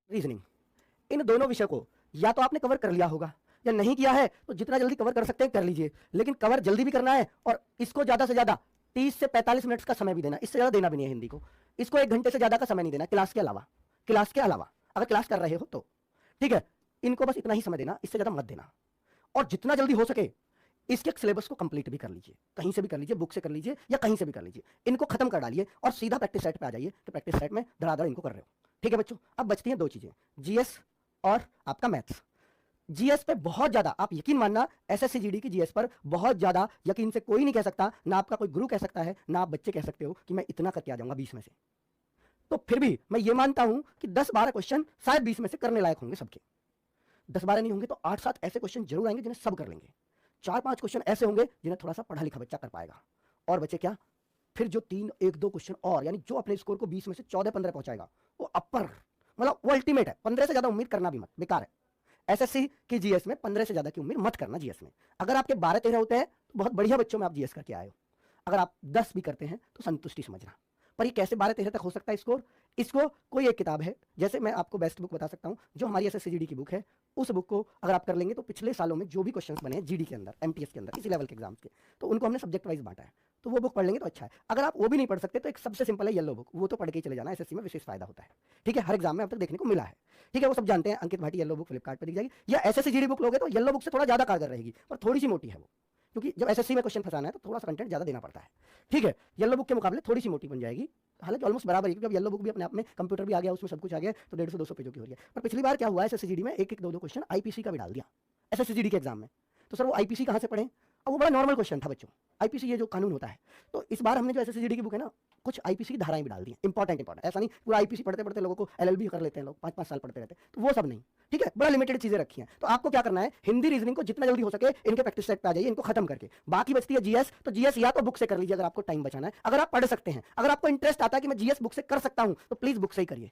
Reasoning, इन दोनों विषय को या तो आपने कवर कर लिया होगा या नहीं किया है तो जितना जल्दी कवर कर सकते हैं कर लीजिए, लेकिन कवर जल्दी भी करना है और इसको ज्यादा से ज्यादा 30 से 45 मिनट का समय भी देना, इससे ज्यादा देना भी नहीं है हिंदी को। इसको 1 घंटे से ज्यादा का समय नहीं देना क्लास के अलावा, क्लास के अलावा अगर क्लास कर रहे हो तो ठीक है, इनको बस इतना ही समय देना, इससे ज्यादा मत देना। और जितना जल्दी हो सके इसके सिलेबस को कंप्लीट भी कर लीजिए, कहीं से भी कर लीजिए, बुक से कर लीजिए या कहीं से भी कर लीजिए, इनको खत्म कर डालिए और सीधा प्रैक्टिस सेट पे आ जाइए कि प्रैक्टिस सेट में धड़ाधड़ इनको कर रहे हो। ठीक है बच्चों, अब बचती हैं 2 चीजें, जीएस और आपका मैथ्स। जीएस पे बहुत ज्यादा आप यकीन मानना, एसएससी जीडी की जीएस पर बहुत ज्यादा यकीन से कोई नहीं कह सकता, ना आपका कोई गुरु कह सकता है, ना आप बच्चे कह सकते हो कि मैं इतना करके आ जाऊंगा 20 में से। तो फिर भी मैं ये मानता हूं कि 10-12 क्वेश्चन शायद 20 में से करने लायक होंगे सबके। 10-12 नहीं होंगे तो 8-7 ऐसे क्वेश्चन जरूर आएंगे जिन्हें सब कर लेंगे। 4-5 क्वेश्चन ऐसे होंगे जिन्हें थोड़ा सा पढ़ा लिखा बच्चा कर पाएगा। और बच्चे क्या, फिर जो 3-1-2 क्वेश्चन और, यानी जो अपने स्कोर को 20 में से 14-15 पहुंचाएगा वो अपर, मतलब वो अल्टीमेट है। 15 से ज्यादा उम्मीद करना भी मत, बेकार है। एसएससी की जीएस में 15 से ज्यादा की उम्मीद मत करना जीएस में। अगर आपके 12-13 होते हैं तो बहुत बढ़िया बच्चों में आप जीएस करके आए हो। अगर आप 10 भी करते हैं तो संतुष्टि समझना। पर ये कैसे 12-13 तक हो सकता है स्कोर, इसको कोई एक किताब है, जैसे मैं आपको बेस्ट बुक बता सकता हूं जो हमारी एसएससी जीडी की बुक है, उस बुक को अगर आप कर लेंगे तो पिछले सालों में जो भी क्वेश्चंस बने हैं जीडी के अंदर, एमटीएस के अंदर, इसी लेवल के एग्जाम्स के, तो उनको हमने सब्जेक्ट वाइज बांटा है, तो वो बुक पढ़ लेंगे तो अच्छा है। अगर आप वो भी नहीं पढ़ सकते तो एक सबसे सिंपल है येलो बुक, वो तो पढ़ के चले जाना, एसएससी में विशेष फायदा होता है। ठीक है, हर एग्जाम में अब तक देखने को मिला है। ठीक है, वो सब जानते हैं, अंकित भाटी येलो बुक फ्लिपकार्ट पर दिख जाएगी, या एसएससी जीडी बुक लोगे तो येलो बुक से थोड़ा ज्यादा कारगर रहेगी, पर थोड़ी सी मोटी है वो, क्योंकि जब एसएससी में क्वेश्चन फंसाना है तो थोड़ा सा कंटेंट ज्यादा देना पड़ता है। ठीक है, येलो बुक के मुकाबले थोड़ी सी मोटी बन जाएगी, हालांकि ऑलमोस्ट बराबर है, क्योंकि अब येलो बुक भी अपने आप में कंप्यूटर भी आ गया, उसमें सब कुछ आ गया, तो 150-200 पेजों की हो रही है। पर पिछली बार क्या हुआ, एसएससी जीडी में 1-1, 2-2 क्वेश्चन आईपीसी का भी डाल दिया एसएससी जीडी के एग्जाम में। तो सर वो आईपीसी कहां से पढ़े, अब वो बड़ा नॉर्मल क्वेश्चन था बच्चों, आईपीसी ये जो कानून होता है। तो इस बार हमने जो एसएससी जीडी की बुक है ना, कुछ आईपीसी की धाराएं भी डाल दी, इंपॉर्टेंट, ऐसा नहीं पूरा आईपीसी पढ़ते पढ़ते लोगों को एलएलबी कर लेते हैं लोग, 5-5 साल पढ़ते रहते हैं, तो वो सब नहीं। ठीक है, बड़ा लिमिटेड चीजें रखी हैं। तो आपको क्या करना है, हिंदी रीजनिंग को जितना जल्दी हो सके इनके प्रैक्टिस सेट पे आ जाइए, इनको खत्म करके। बाकी बचती है जीएस, तो जीएस या तो बुक से कर लीजिए अगर आपको टाइम बचाना है, अगर आप पढ़ सकते हैं। अगर आपको इंटरेस्ट आता है कि मैं जीएस बुक से कर सकता हूं तो प्लीज बुक से ही करिए।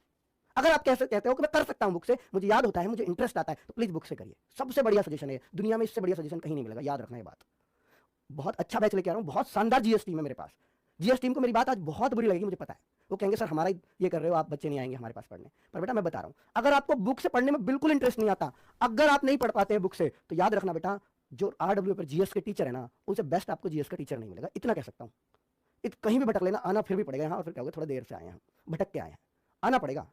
अगर आप कैसे कहते हो कि मैं कर सकता हूं बुक से, मुझे याद होता है, मुझे इंटरेस्ट आता है, तो प्लीज बुक से करिए। सबसे बढ़िया सजेशन है, दुनिया में इससे बढ़िया सजेशन कहीं नहीं मिलेगा, याद रखना ये बात। बहुत अच्छा बैच लेके आ रहा हूं, बहुत शानदार जीएस टीम है मेरे पास। जीएस टीम को मेरी बात आज बहुत बुरी लगेगी, मुझे पता है, वो कहेंगे सर हमारा ये कर रहे हो आप, बच्चे नहीं आएंगे हमारे पास पढ़ने। पर बेटा मैं बता रहा हूं, अगर आपको बुक से पढ़ने में बिल्कुल इंटरेस्ट नहीं आता, अगर आप नहीं पढ़ पाते हैं बुक से, तो याद रखना बेटा, जो आरडब्ल्यू पर जीएस के टीचर है ना, उनसे बेस्ट आपको जीएस का टीचर नहीं मिलेगा, इतना कह सकता हूं। कहीं भी भटक लेना, आना फिर भी पड़ेगा यहाँ, और फिर क्या होगा, थोड़ा देर से आए हैं, भटक के आए हैं, आना पड़ेगा।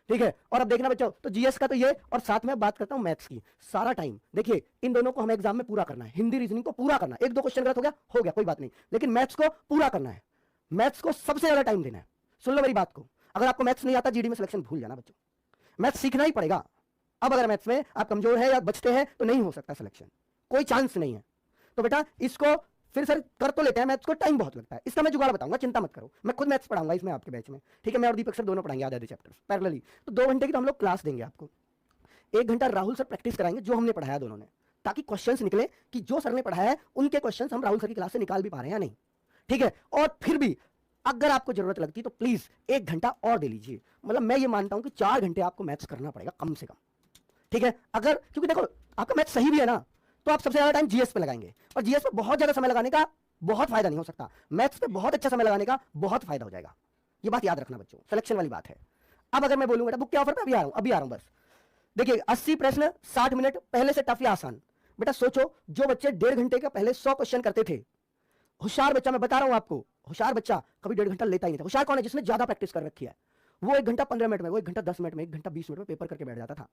ठीक है, और अब देखना बच्चों, तो जीएस का तो ये, और साथ में बात करता हूं मैथ्स की। सारा टाइम देखिए, इन दोनों को हमें एग्जाम में पूरा करना है, हिंदी रीजनिंग को पूरा करना है। 1-2 क्वेश्चन गलत हो गया कोई बात नहीं, लेकिन मैथ्स को पूरा करना है, मैथ्स को सबसे ज्यादा टाइम देना है। सुन लो मेरी बात को, अगर आपको मैथ्स नहीं आता जीडी में सिलेक्शन भूल जाना बच्चों, मैथ्स सीखना ही पड़ेगा। अब अगर मैथ्स में आप कमजोर है या बचते हैं तो नहीं हो सकता सिलेक्शन, कोई चांस नहीं है। तो बेटा इसको फिर सर कर तो लेते हैं, मैथ्स को टाइम बहुत लगता है, इसका मैं जुगाड़ बताऊंगा, चिंता मत करो, मैं खुद मैथ्स पढ़ाऊंगा इसमें आपके बैच में। ठीक है, मैं और दीपक सर दोनों पढ़ाएंगे आधे चैप्टर्स पैरेलली, तो 2 घंटे की तो हम लोग क्लास देंगे आपको। 1 घंटा राहुल सर प्रैक्टिस कराएंगे जो हमने पढ़ाया दोनों ने, ताकि क्वेश्चंस निकले कि जो सर ने पढ़ाया है उनके क्वेश्चंस हम राहुल सर की क्लास से निकाल भी पा रहे हैं या नहीं। ठीक है, और फिर भी अगर आपको जरूरत लगती तो प्लीज 1 घंटा और दे लीजिए, मतलब मैं ये मानता हूं कि 4 घंटे आपको मैथ्स करना पड़ेगा कम से कम। ठीक है, अगर क्योंकि देखो आपका मैथ्स सही भी है ना, तो आप सबसे ज्यादा टाइम जीएस पे लगाएंगे, और जीएस पे बहुत ज्यादा समय लगाने का बहुत फायदा नहीं हो सकता, मैथ्स पे बहुत अच्छा समय लगाने का बहुत फायदा हो जाएगा। ये बात याद रखना बच्चों, सिलेक्शन वाली बात है। अब अगर मैं बोलूं बेटा बुक के ऑफर पे अभी आ रहा हूं बस देखिए, 80 प्रश्न 60 मिनट, पहले से टफ या आसान। बेटा सोचो, जो बच्चे 1.5 घंटे का पहले 100 क्वेश्चन करते थे, होशियार बच्चा, मैं बता रहा हूं आपको, होशियार बच्चा कभी 1.5 घंटा लेता ही नहीं था। होशियार कौन है, जिसने ज्यादा प्रैक्टिस कर रखी है, वो 1 घंटा 15 मिनट में, वो 1 घंटा 10 मिनट में, 1 घंटा 20 मिनट में पेपर करके बैठ जाता था।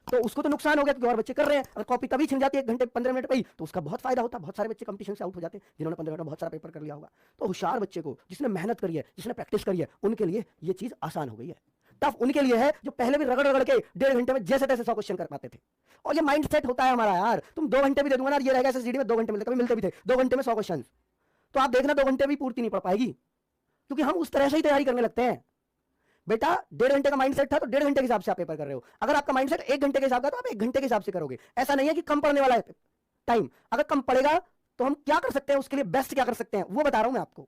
तो उसको तो नुकसान हो गया क्योंकि और बच्चे कर रहे हैं, अगर कॉपी तभी छिन जाती है 1 घंटे 15 मिनट पे ही, तो उसका बहुत फायदा होता, बहुत सारे बच्चे कंपटीशन से आउट हो जाते हैं जिन्होंने 15 मिनट में बहुत सारा पेपर कर लिया होगा। तो होशियार बच्चे को, जिसने मेहनत करी है, जिसने प्रैक्टिस करी है, उनके लिए ये चीज आसान हो गई है। टफ उनके लिए है जो पहले भी रगड़ रगड़ के 1.5 घंटे में जैसे तैसे 100 क्वेश्चन कर पाते थे। और ये माइंड सेट होता है हमारा यार, तुम 2 घंटे भी दे दूंगा ना, ये रहेगा एसएससीडी में 2 घंटे मिलते, कभी मिलते भी थे 2 घंटे में 100 क्वेश्चन, तो आप देखना 2 घंटे भी पूर्ति नहीं पड़ पाएगी, क्योंकि हम उस तरह से ही तैयारी करने लगते हैं। बेटा 1.5 घंटे का माइंडसेट था तो 1.5 घंटे के हिसाब से आप पेपर कर रहे हो, अगर आपका माइंडसेट 1 घंटे के हिसाब का तो आप 1 घंटे के हिसाब से करोगे। ऐसा नहीं है कि कम पढ़ने वाला है टाइम, अगर कम पड़ेगा तो हम क्या कर सकते हैं, उसके लिए बेस्ट क्या कर सकते हैं वो बता रहा हूं मैं आपको।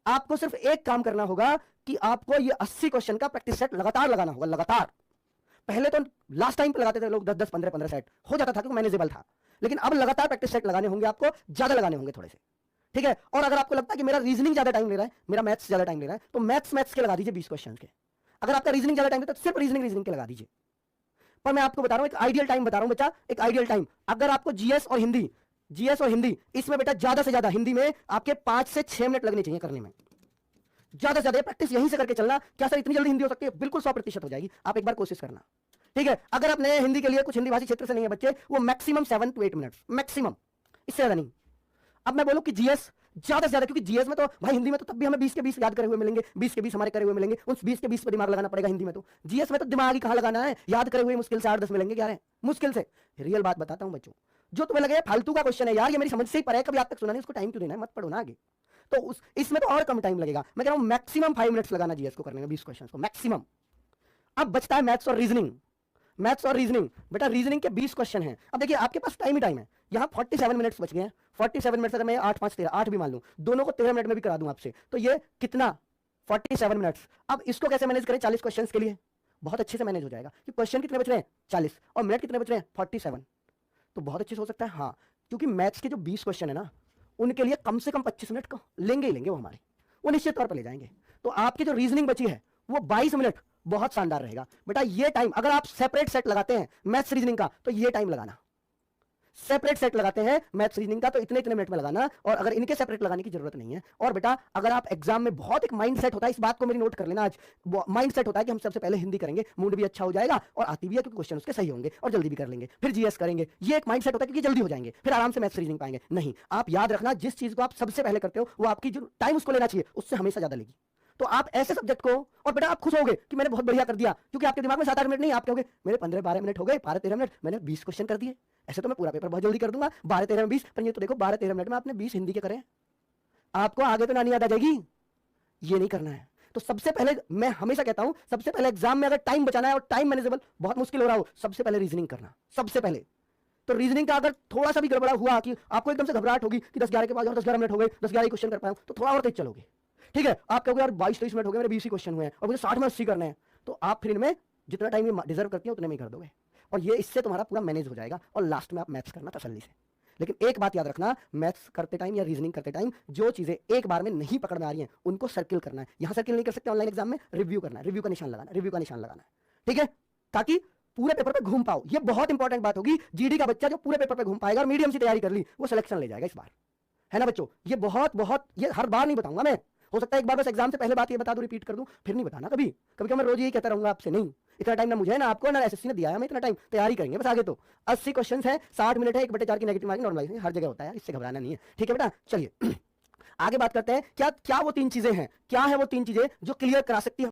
आपको सिर्फ एक काम करना होगा कि आपको ये 80 क्वेश्चन का प्रैक्टिस सेट लगातार लगाना होगा, लगातार। पहले तो लास्ट टाइम पे लगाते थे लोग 10-10, 15-15 सेट हो जाता था क्योंकि मैनेजेबल था, लेकिन अब लगातार प्रैक्टिस सेट लगाने होंगे, आपको ज्यादा लगाने होंगे थोड़े से। ठीक है, और अगर आपको लगता है कि मेरा रीजनिंग ज्यादा टाइम ले रहा है, मेरा मैथ्स ज्यादा टाइम ले रहा है, तो मैथ्स के लगा दीजिए 20 क्वेश्चन के। अगर आपका रीजनिंग ज्यादा टाइम लेता है तो सिर्फ रीजनिंग के लगा दीजिए। पर मैं आपको बता रहा हूं, एक आइडियल टाइम बता रहा हूं बच्चा, एक आइडियल टाइम। अगर आपको जीएस और हिंदी इसमें बेटा ज्यादा से ज्यादा हिंदी में आपके 5 से 6 मिनट लगने चाहिए करने में, ज्यादा से ज्यादा। प्रैक्टिस यहीं से करके चलना। क्या सर इतनी जल्दी हिंदी हो सकती है? बिल्कुल 100% हो जाएगी, आप एक बार कोशिश करना, ठीक है। अगर आप नए हिंदी के लिए, कुछ हिंदी भाषी क्षेत्र से नहीं है बच्चे, वो मैक्सिमम 7 to 8 मिनट्स, मैक्सिमम, इससे ज्यादा नहीं। अब मैं बोलूं कि जीएस ज्यादा से ज्यादा, क्योंकि जीएस में तो भाई, हिंदी में तो तब भी हमें 20 के 20 याद करे हुए मिलेंगे, 20 के 20 हमारे करे हुए मिलेंगे, उन 20 के 20 पर दिमाग लगाना पड़ेगा हिंदी में। तो जीएस में तो दिमाग ही कहां लगाना है, याद करे हुए मुश्किल से 8-10 मिलेंगे, क्या है मुश्किल से। रियल बात बताता हूं बच्चों, जो तुम्हें लगे फालतू का क्वेश्चन है यार, ये मेरी समझ से ही पर है, कभी आज तक सुना नहीं, उसको टाइम क्यों देना है, मत पढ़ो ना आगे। तो इसमें तो और कम टाइम लगेगा। मैं कह रहा हूं मैक्सिमम 5 मिनट्स लगाना जीएस को करने में, 20 क्वेश्चन को मैक्सिमम। अब बचता है मैथ्स और रीजनिंग। मैथ्स और रीजनिंग, बेटा रीजनिंग के 20 क्वेश्चन हैं। अब देखिए आपके पास टाइम ही टाइम है, यहां 47 मिनट्स बच गए हैं। 47 मिनट्स अगर मैं 8 5 13 8 भी मान लूं, दोनों को 13 मिनट में भी करा दूं आपसे, तो ये कितना 47 मिनट्स। अब इसको कैसे मैनेज करें 40 क्वेश्चन के लिए? बहुत अच्छे से मैनेज हो जाएगा कि क्वेश्चन कितने बच रहे हैं 40 और मिनट कितने बच रहे हैं 47, तो बहुत अच्छे से हो सकता है। हाँ, क्योंकि मैथ्स के जो 20 क्वेश्चन है ना, उनके लिए कम से कम 25 मिनट को लेंगे ही लेंगे, वो हमारे, वो निश्चित तौर पर ले जाएंगे। तो आपकी जो रीजनिंग बची है वो 22 मिनट बहुत शानदार रहेगा बेटा। ये टाइम अगर आप सेपरेट सेट लगाते हैं मैथ्स रीजनिंग का, तो ये टाइम लगाना। सेपरेट सेट लगाते हैं मैथ्स रीजनिंग का, तो इतने इतने मिनट में लगाना, और अगर इनके सेपरेट लगाने की जरूरत नहीं है। और बेटा अगर आप एग्जाम में, बहुत एक माइंड सेट होता है, इस बात को मेरी नोट कर लेना आज, माइंड सेट होता है कि हम सबसे पहले हिंदी करेंगे, मूड भी अच्छा हो जाएगा और आती भी है क्योंकि क्वेश्चन उसके सही होंगे और जल्दी भी कर लेंगे, फिर जीएस करेंगे। ये एक माइंड सेट होता है क्योंकि जल्दी हो जाएंगे, फिर आराम से मैथ्स रीजनिंग पाएंगे। नहीं, आप याद रखना, जिस चीज को आप सबसे पहले करते हो, वो आपकी जो टाइम उसको लेना चाहिए, उससे हमेशा ज्यादा लेगी। तो आप ऐसे सब्जेक्ट को, और बेटा आप खुश होगे कि मैंने बहुत बढ़िया कर दिया, क्योंकि आपके दिमाग में 7-8 मिनट नहीं, आप कहोगे मेरे 15-12 मिनट हो गए, 12-13 मिनट, मैंने 20 क्वेश्चन कर दिए। ऐसे तो मैं पूरा पेपर बहुत जल्दी कर दूंगा, 12-13 में 20, पर ये तो देखो 12-13 मिनट में आपने 20 हिंदी के करे। आपको आगे तो नानी याद आ जाएगी, ये नहीं करना है। तो सबसे पहले मैं हमेशा कहता हूं, सबसे पहले एग्जाम में अगर टाइम बचाना है और टाइम मैनेजेबल बहुत मुश्किल हो रहा हो, सबसे पहले रीजनिंग करना, सबसे पहले। तो रीजनिंग का अगर थोड़ा सा भी गड़बड़ा हुआ कि आपको एकदम से घबराहट होगी कि 10-11 के बाद 10-11 मिनट हो गए, 10-11 क्वेश्चन कर पाऊं, तो थोड़ा और तेज चलोगे, ठीक है। आप कहोगे यार 22-23 मिनट हो गए, मेरे 20 ही क्वेश्चन हुए हैं और मुझे 60 में 80 करने हैं, तो आप फिर इनमें जितना टाइम ये डिजर्व करती हैं उतने में ही कर दोगे, और ये इससे तुम्हारा पूरा मैनेज हो जाएगा, और लास्ट में आप मैथ्स करना तसल्ली से। लेकिन एक बात याद रखना, मैथ्स करते टाइम या रीजनिंग करते टाइम जो चीजें एक बार में नहीं पकड़ में आ रही हैं, उनको सर्किल करना है। यहां सर्किल नहीं कर सकते, ऑनलाइन एग्जाम में रिव्यू करना है, रिव्यू का निशान लगाना है, रिव्यू का निशान लगाना है, ठीक है, ताकि पूरे पेपर पे घूम पाओ। ये बहुत इंपॉर्टेंट बात होगी। जीडी का बच्चा जो पूरे पेपर पे घूम पाएगा और मीडियम से तैयारी कर ली, वो सिलेक्शन ले जाएगा इस बार, है ना बच्चों। ये बहुत बहुत, ये हर बार नहीं बताऊंगा मैं, हो सकता है एक बार बस एग्जाम से पहले बात ये बता दूं, रिपीट कर दूं, फिर नहीं बताना कभी कभी। मैं रोज यही कहता रहूंगा आपसे, नहीं इतना टाइम ना मुझे ना आपको ना एसएससी ने दिया है, मैं इतना टाइम तैयारी करेंगे बस आगे। तो 80 क्वेश्चन है, 60 मिनट है, 1/4 की नेगेटिव मार्किंग नॉर्मलाइजेशन हर जगह होता है, इससे घबराना नहीं है, ठीक है बेटा। चलिए आगे बात करते हैं, क्या क्या वो 3 चीजें हैं, क्या है वो 3 चीजें जो क्लियर करा सकती है